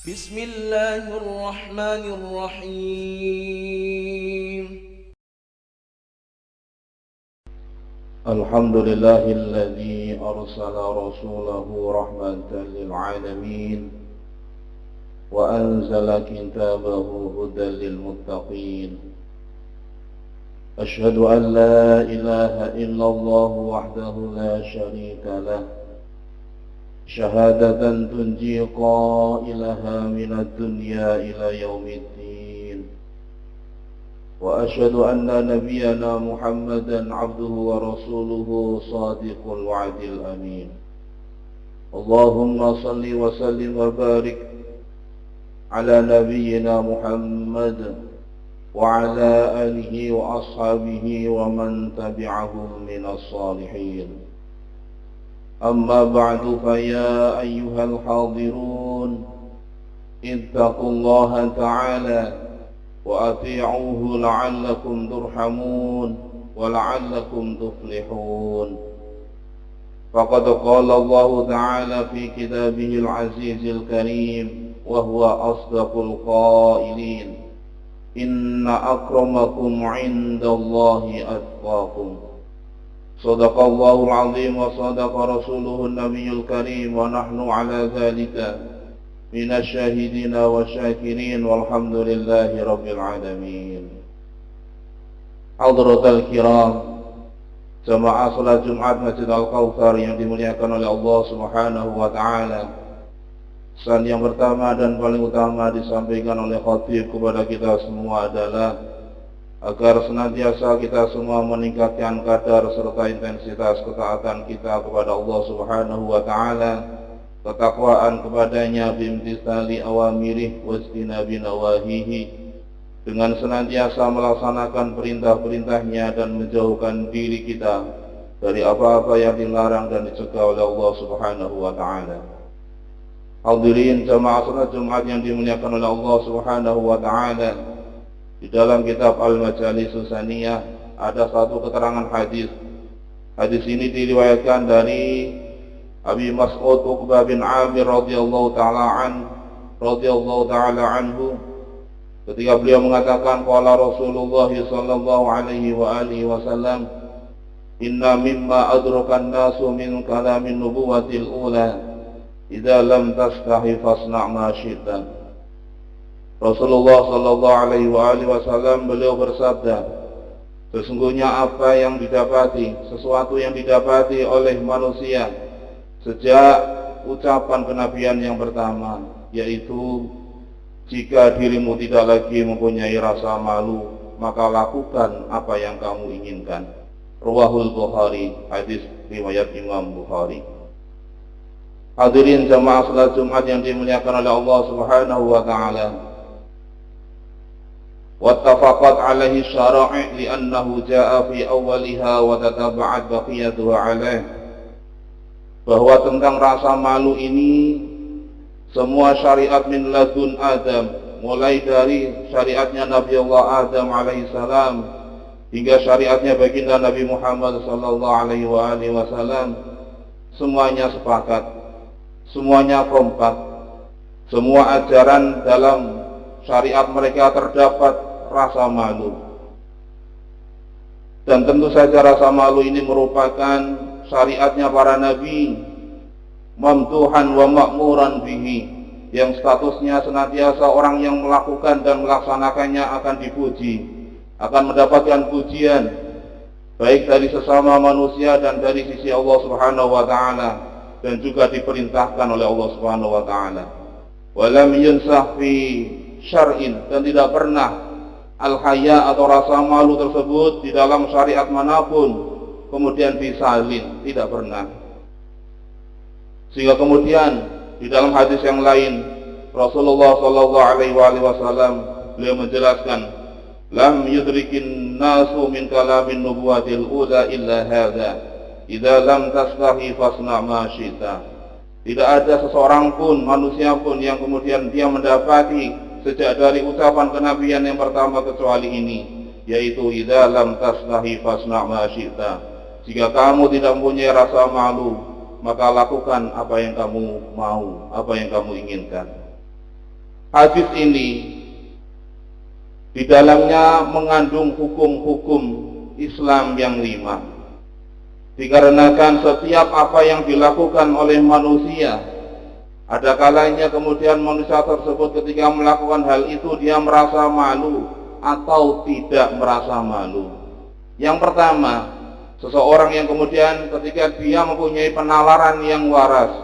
بسم الله الرحمن الرحيم. الحمد لله الذي أرسل رسوله رحمة للعالمين وأنزل كتابه هدى للمتقين. أشهد أن لا إله إلا الله وحده لا شريك له شهادة تنجي قائلها من الدنيا إلى يوم الدين. وأشهد أن نبينا محمدا عبده ورسوله صادق الوعد الأمين. اللهم صل وسلم وبارك على نبينا محمد وعلى آله وأصحابه ومن تبعهم من الصالحين. أما بعد، فيا أيها الحاضرون اتقوا الله تعالى وأطيعوه لعلكم ترحمون ولعلكم تفلحون. فقد قال الله تعالى في كتابه العزيز الكريم وهو أصدق القائلين: إن أكرمكم عند الله أتقاكم. صدق الله العظيم وصدق رسوله النبي الكريم، ونحن على ذلك من الشاهدين والشاكرين، والحمد لله رب العالمين. Hadratul kiram, jamaah salat Jumat Masjid Al-Kautsar yang dimuliakan oleh Allah Subhanahu wa taala. Pesan yang pertama dan paling utama disampaikan oleh khatib kepada kita semua adalah agar senantiasa kita semua meningkatkan kadar serta intensitas ketaatan kita kepada Allah Subhanahu wa taala, ketakwaan kepadanya bimtisali awamirih wastinabi nawahihi, dengan senantiasa melaksanakan perintah-perintahnya dan menjauhkan diri kita dari apa-apa yang dilarang dan dicegah oleh Allah Subhanahu wa taala. Hadirin jamaah salat Jumat yang dimuliakan oleh Allah Subhanahu wa taala, di dalam kitab Al-Majalis Susaniyah ada satu keterangan hadis. Hadis ini diriwayatkan dari Abi Mas'ud Uqbah bin Amir radhiyallahu taala anhu, ketika beliau mengatakan qala Rasulullah sallallahu alaihi wa alihi wasallam, inna mimma adrakan nasu min kalamin nubuwatil ula idza lam tastahi fasna' ma syi'ta. Rasulullah sallallahu alaihi wasallam beliau bersabda, sesungguhnya apa yang didapati, sesuatu yang didapati oleh manusia sejak ucapan kenabian yang pertama, yaitu jika dirimu tidak lagi mempunyai rasa malu, maka lakukan apa yang kamu inginkan. Ruwahul Bukhari, hadis riwayat Imam Bukhari. Hadirin jamaah salat Jumat yang dimuliakan oleh Allah Subhanahu wa taala, wattafaqat alaihi syara'i li'annahu ja'a fi awwaliha wa tataba'at baqiyatuha alaih, bahwa tentang rasa malu ini semua syariat min ladun Adam, mulai dari syariatnya Nabi Allah Adam alaihissalam hingga syariatnya baginda Nabi Muhammad sallallahu alaihi wasallam, semuanya sepakat, semuanya kompak, semua ajaran dalam syariat mereka terdapat rasa malu. Dan tentu saja rasa malu ini merupakan syariatnya para nabi, mamtuhan wa ma'muran bihi, yang statusnya senantiasa orang yang melakukan dan melaksanakannya akan dipuji, akan mendapatkan pujian baik dari sesama manusia dan dari sisi Allah Subhanahu wa taala, dan juga diperintahkan oleh Allah Subhanahu wa taala. Walam yunsah fi syar'in, dan tidak pernah al-haya atau rasa malu tersebut di dalam syariat manapun kemudian disalin, tidak pernah. Sehingga kemudian di dalam hadis yang lain Rasulullah sallallahu alaihi wasallam beliau menjelaskan, lam yudrikin nasu min kalamin nubuwatil ula illa hadza idza lam tastahi fasna' ma syi'ta. Tidak ada seseorang pun, manusia pun, yang kemudian dia mendapati sejak dari ucapan kenabian yang pertama kecuali ini, yaitu idza lam tastahi fasna' ma syi'ta. Jika kamu tidak mempunyai rasa malu, maka lakukan apa yang kamu mau, apa yang kamu inginkan. hadis ini di dalamnya mengandung hukum-hukum Islam yang 5. Dikarenakan setiap apa yang dilakukan oleh manusia, ada kalanya kemudian manusia tersebut ketika melakukan hal itu dia merasa malu atau tidak merasa malu. Yang pertama, seseorang yang kemudian ketika dia mempunyai penalaran yang waras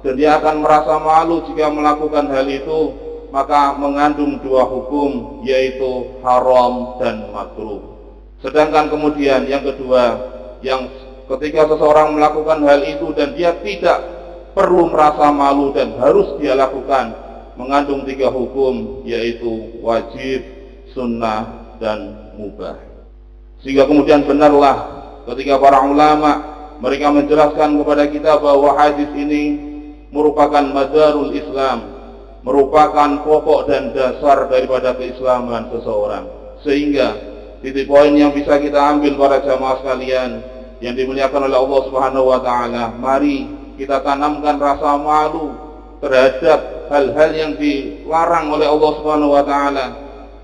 dan dia akan merasa malu jika melakukan hal itu, maka mengandung 2 hukum, yaitu haram dan makruh. Sedangkan kemudian yang kedua, yang ketika seseorang melakukan hal itu dan dia tidak perlu merasa malu dan harus dia lakukan, mengandung 3 hukum, yaitu wajib, sunnah, dan mubah. Sehingga kemudian benarlah ketika para ulama mereka menjelaskan kepada kita bahwa hadis ini merupakan madarul Islam, merupakan pokok dan dasar daripada keislaman seseorang. Sehingga titik poin yang bisa kita ambil para jamaah sekalian yang dimuliakan oleh Allah Subhanahu wa taala, mari kita tanamkan rasa malu terhadap hal-hal yang dilarang oleh Allah Subhanahu wa taala,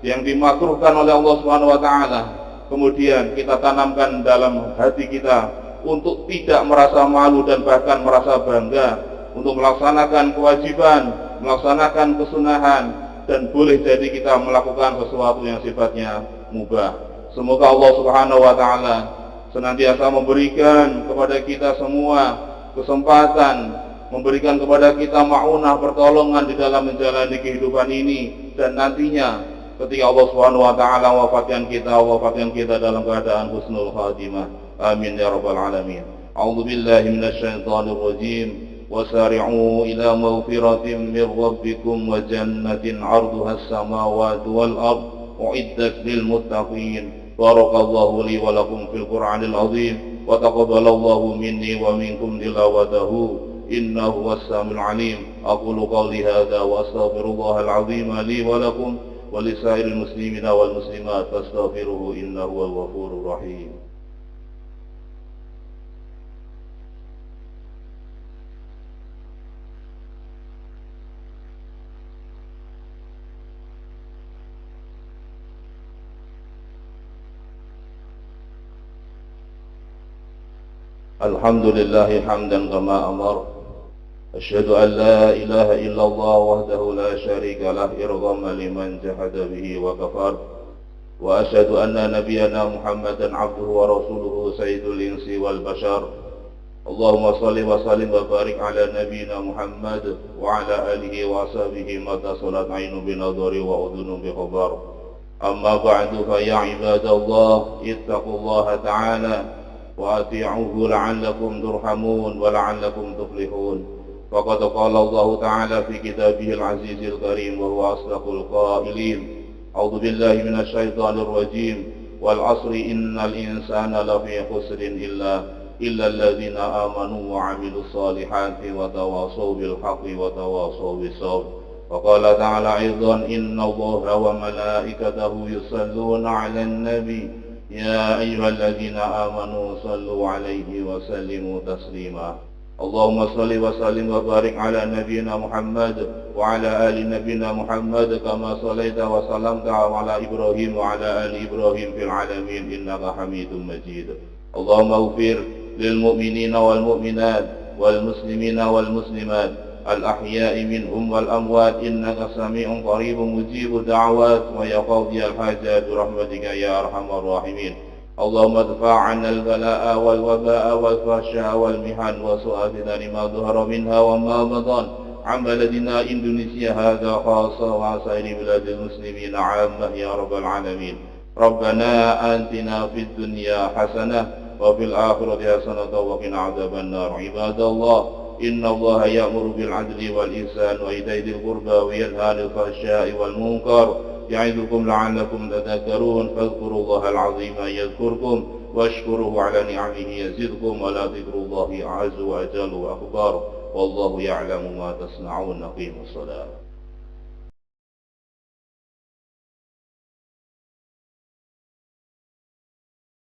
yang dimakruhkan oleh Allah Subhanahu wa taala. Kemudian kita tanamkan dalam hati kita untuk tidak merasa malu dan bahkan merasa bangga untuk melaksanakan kewajiban, melaksanakan kesunahan, dan boleh jadi kita melakukan sesuatu yang sifatnya mubah. Semoga Allah Subhanahu wa taala senantiasa memberikan kepada kita semua kesempatan, memberikan kepada kita ma'unah, pertolongan di dalam menjalani kehidupan ini, dan nantinya ketika Allah Subhanahu wa taala wafatkan kita dalam keadaan husnul khatimah. Amin ya rabbal alamin. A'udzu billahi minasyaitonir rajim. وسارعوا إلى مغفرة من ربكم وجنة عرضها السماوات والأرض أعدت للمتقين. بارك الله لي ولكم في القرآن العظيم وتقبل الله مني ومنكم تلاوته إنه هو السميع العليم. أقول قولي هذا وأستغفر الله العظيم لي ولكم ولسائر المسلمين والمسلمات فاستغفروه إنه هو الغفور الرحيم. الحمد لله حمدا كما أمر. أشهد أن لا إله إلا الله وحده لا شريك له إرغاما لمن جحد به وكفر. وأشهد أن نبينا محمدا عبده ورسوله سيد الإنس والبشر. اللهم صل وسلم وبارك على نبينا محمد وعلى آله وصحبه ما اتصلت عين بنظر وأذن بخبر. أما بعد فيا عباد الله اتقوا الله تعالى وأطيعوه لعلكم ترحمون ولعلكم تفلحون. فقد قال الله تعالى في كتابه العزيز الكريم وهو أصدق القائلين: أعوذ بالله من الشيطان الرجيم والعصر إن الإنسان لفي خسر إلا الذين آمنوا وعملوا الصالحات وتواصوا بالحق وتواصوا بالصبر. وقال تعالى أيضا: إن الله وملائكته يصلون على النبي يا أيها الذين آمنوا صلوا عليه وسلموا تسليما. اللهم صل وسلم وبارك على نبينا محمد وعلى آل نبينا محمد كما صليت وسلمت على إبراهيم وعلى آل إبراهيم في العالمين إنك حميد مجيد. اللهم اغفر للمؤمنين والمؤمنات والمسلمين والمسلمات الأحياء منهم والأموات إنك سميع قريب مجيب الدعوات ويقضي الحاجات برحمتك يا أرحم الراحمين. اللهم ادفع عنا البلاء والوباء والفحشاء والمحن وسوء الفتن ما ظهر منها وما بطن عن بلدنا إندونيسيا هذا خاصة وعن سائر بلاد المسلمين عامة يا رب العالمين. ربنا آتنا في الدنيا حسنة وفي الآخرة حسنة وقنا عذاب النار. عباد الله إن الله يأمر بالعدل والإحسان وإيتاء ذي القربى وينهى عن الفحشاء والمنكر يعظكم لعلكم تذكرون. فاذكروا الله العظيم يذكركم واشكروه على نعمه يزدكم ولذكر الله عز وجل أكبر والله يعلم ما تصنعون. قيموا الصلاة.